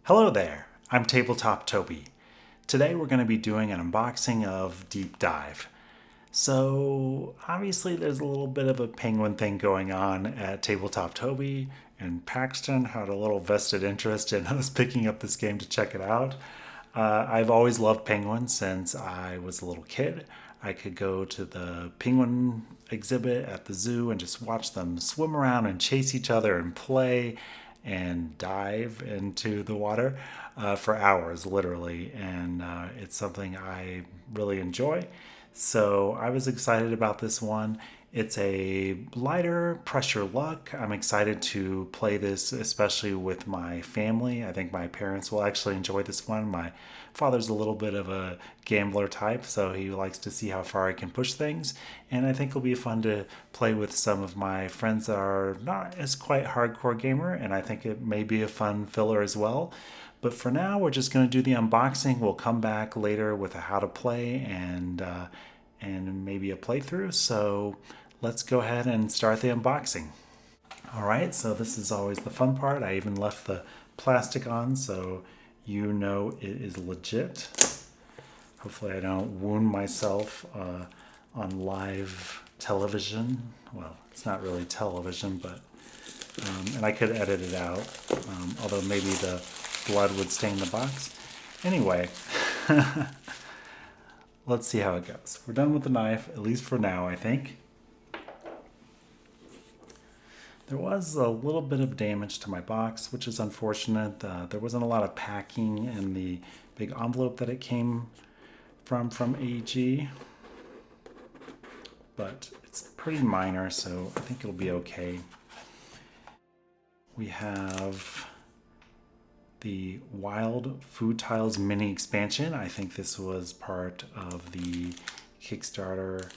Hello there, I'm Tabletop Toby. Today we're going to be doing an unboxing of Deep Dive. So, obviously, there's a little bit of a penguin thing going on at Tabletop Toby, and Paxton had a little vested interest in us picking up this game to check it out. I've always loved penguins since I was a little kid. I could go to the penguin exhibit at the zoo and just watch them swim around and chase each other and play and dive into the water for hours, literally. And it's something I really enjoy. So I was excited about this one. It's a lighter pressure luck. I'm excited to play this, especially with my family. I think my parents will actually enjoy this one. My father's a little bit of a gambler type, so he likes to see how far I can push things. And I think it'll be fun to play with some of my friends that are not as quite hardcore gamer, and I think it may be a fun filler as well. But for now, we're just going to do the unboxing. We'll come back later with a how to play and maybe a playthrough. So let's go ahead and start the unboxing. All right, so this is always the fun part. I even left the plastic on so you know it is legit. Hopefully I don't wound myself on live television. Well, it's not really television, but and I could edit it out, although maybe the blood would stain the box. Anyway, let's see how it goes. We're done with the knife, at least for now, I think. There was a little bit of damage to my box, which is unfortunate. There wasn't a lot of packing in the big envelope that it came from AEG, but it's pretty minor, so I think it'll be okay. We have the Wild Food Tiles mini expansion. I think this was part of the Kickstarter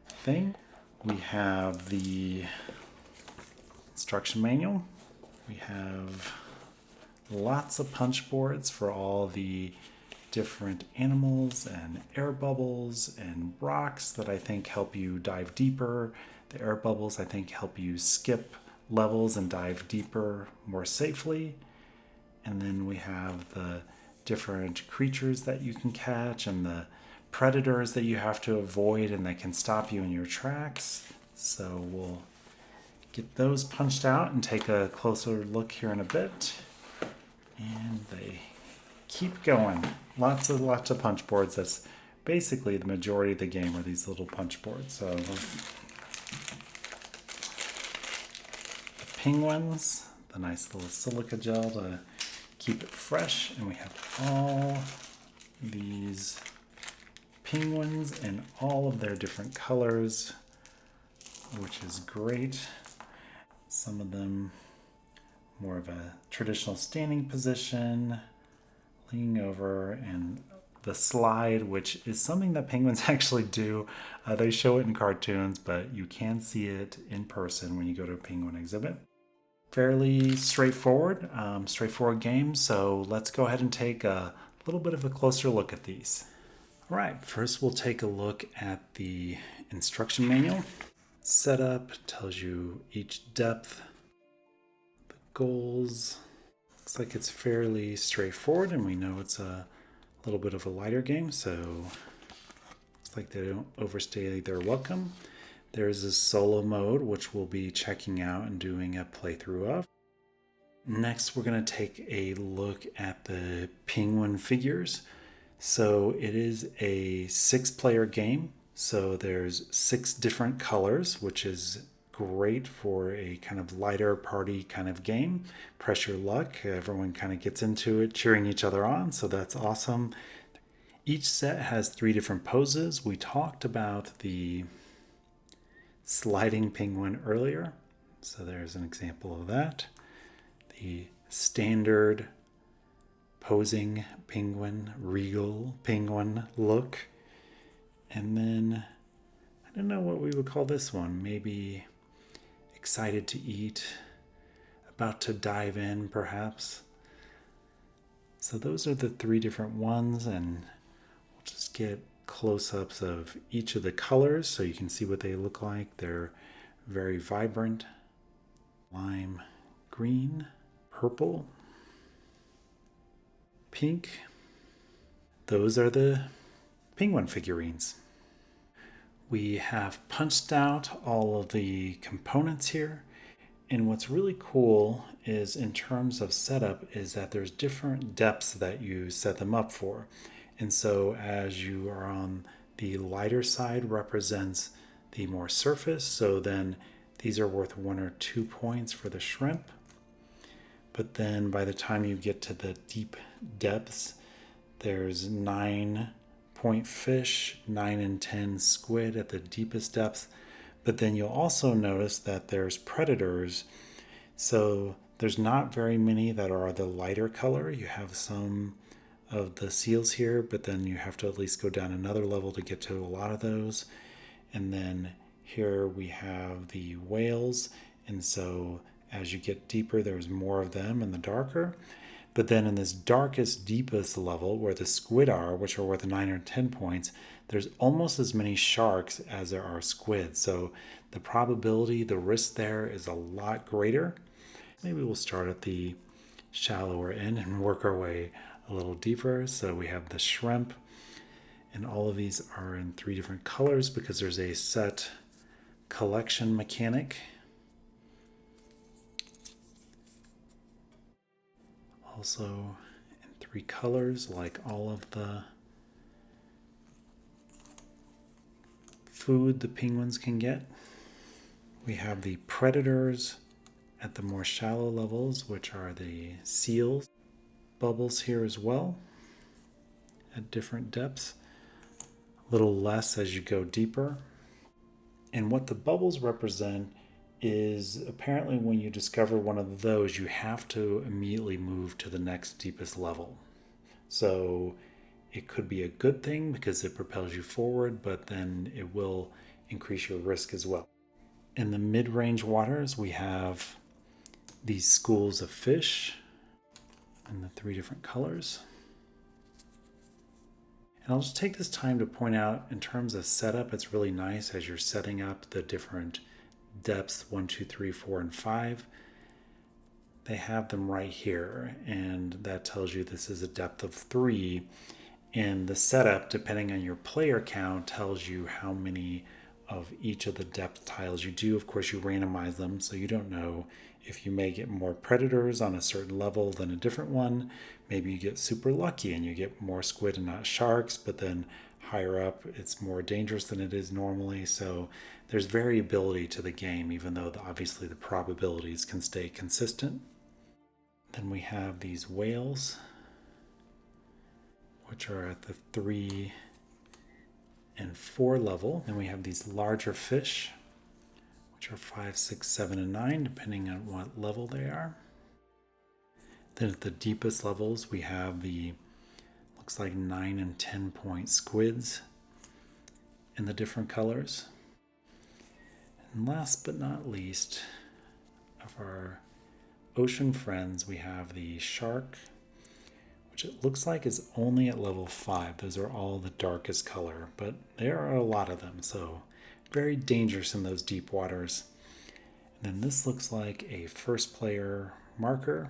thing. We have the instruction manual. We have lots of punch boards for all the different animals and air bubbles and rocks that I think help you dive deeper. The air bubbles I think help you skip levels and dive deeper more safely. And then we have the different creatures that you can catch and the predators that you have to avoid and that can stop you in your tracks. So we'll get those punched out and take a closer look here in a bit. And they keep going. Lots of punch boards. That's basically the majority of the game are these little punch boards. So the penguins, the nice little silica gel to keep it fresh, and we have all these penguins in all of their different colors, which is great. Some of them more of a traditional standing position, leaning over, and the slide, which is something that penguins actually do. They show it in cartoons, but you can see it in person when you go to a penguin exhibit. Fairly straightforward game, so let's go ahead and take a little bit of a closer look at these. All right, first we'll take a look at the instruction manual. Setup tells you each depth, the goals. Looks like it's fairly straightforward, and we know it's a little bit of a lighter game, so looks like they don't overstay their welcome. There's a solo mode, which we'll be checking out and doing a playthrough of. Next, we're going to take a look at the penguin figures. So it is a 6-player game. So there's 6 different colors, which is great for a kind of lighter party kind of game. Pressure luck, everyone kind of gets into it, cheering each other on, so that's awesome. Each set has 3 different poses. We talked about the sliding penguin earlier, so there's an example of that. The standard posing penguin, regal penguin look. And then, I don't know what we would call this one. Maybe excited to eat, about to dive in, perhaps. So those are the 3 different ones, and we'll just get close-ups of each of the colors so you can see what they look like. They're very vibrant. Lime green, purple, pink. Those are the penguin figurines. We have punched out all of the components here. And what's really cool is in terms of setup is that there's different depths that you set them up for. And so as you are on the lighter side represents the more surface. So then these are worth 1 or 2 points for the shrimp. But then by the time you get to the deep depths, there's 9-point fish, 9 and 10 squid at the deepest depths. But then you'll also notice that there's predators. So there's not very many that are the lighter color. You have some of the seals here, but then you have to at least go down another level to get to a lot of those. And then here we have the whales. And so as you get deeper, there's more of them and the darker. But then in this darkest, deepest level where the squid are, which are worth 9 or 10 points, there's almost as many sharks as there are squid. So the probability, the risk there is a lot greater. Maybe we'll start at the shallower end and work our way a little deeper. So we have the shrimp, and all of these are in 3 different colors because there's a set collection mechanic. Also in 3 colors, like all of the food the penguins can get. We have the predators at the more shallow levels, which are the seals. Bubbles here as well at different depths. A little less as you go deeper. And what the bubbles represent is apparently when you discover one of those, you have to immediately move to the next deepest level. So it could be a good thing because it propels you forward, but then it will increase your risk as well. In the mid-range waters, we have these schools of fish in the 3 different colors. And I'll just take this time to point out in terms of setup, it's really nice as you're setting up the different depths 1, 2, 3, 4, and 5. They have them right here, and that tells you this is a depth of 3. And the setup, depending on your player count, tells you how many of each of the depth tiles you do. Of course, you randomize them, so you don't know if you may get more predators on a certain level than a different one. Maybe you get super lucky and you get more squid and not sharks, but then higher up it's more dangerous than it is normally. So there's variability to the game, even though obviously the probabilities can stay consistent. Then we have these whales, which are at the 3 and 4 level. Then we have these larger fish, which are 5, 6, 7, and 9, depending on what level they are. Then at the deepest levels, we have the, looks like 9 and 10 point squids in the different colors. And last but not least, of our ocean friends, we have the shark, which it looks like is only at level 5. Those are all the darkest color, but there are a lot of them, so very dangerous in those deep waters. And then this looks like a first player marker.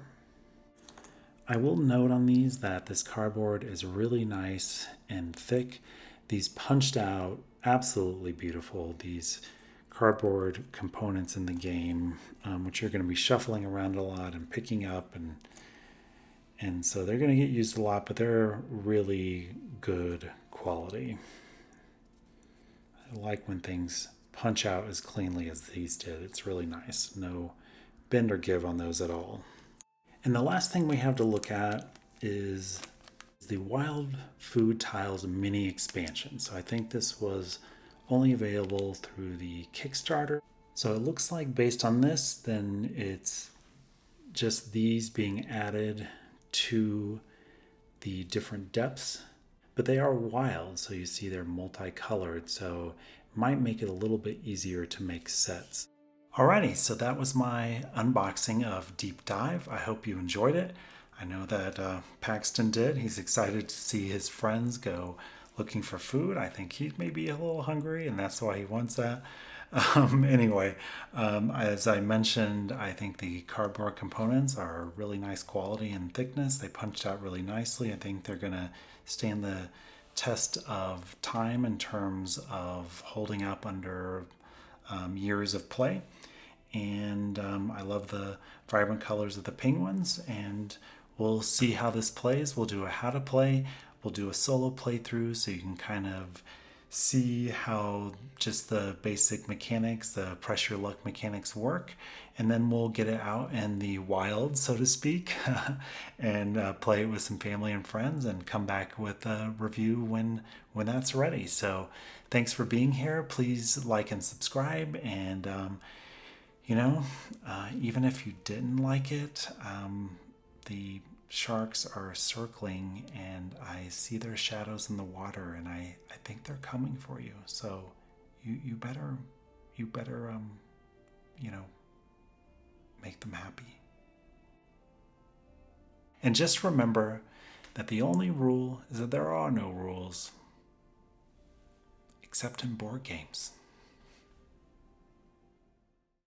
I will note on these that this cardboard is really nice and thick. These punched out, absolutely beautiful. These cardboard components in the game, which you're going to be shuffling around a lot and picking up, and so they're going to get used a lot, but they're really good quality. I like when things punch out as cleanly as these did. It's really nice. No bend or give on those at all. And the last thing we have to look at is the Wild Food Tiles mini expansion. So I think this was only available through the Kickstarter. So it looks like based on this, then it's just these being added to the different depths, but they are wild, so you see they're multicolored, so it might make it a little bit easier to make sets. Alrighty, so that was my unboxing of Deep Dive. I hope you enjoyed it. I know that Paxton did. He's excited to see his friends go looking for food. I think he may be a little hungry, and that's why he wants that. Anyway, as I mentioned, I think the cardboard components are really nice quality and thickness. They punched out really nicely. I think they're going to stand the test of time in terms of holding up under years of play. And I love the vibrant colors of the penguins, and we'll see how this plays. We'll do a how to play, we'll do a solo playthrough so you can kind of see how just the basic mechanics, the pressure luck mechanics work, and then we'll get it out in the wild, so to speak, and play it with some family and friends, and come back with a review when that's ready. So, thanks for being here. Please like and subscribe, and even if you didn't like it, the sharks are circling and I see their shadows in the water, and I think they're coming for you. So you better you know make them happy. And just remember that the only rule is that there are no rules except in board games.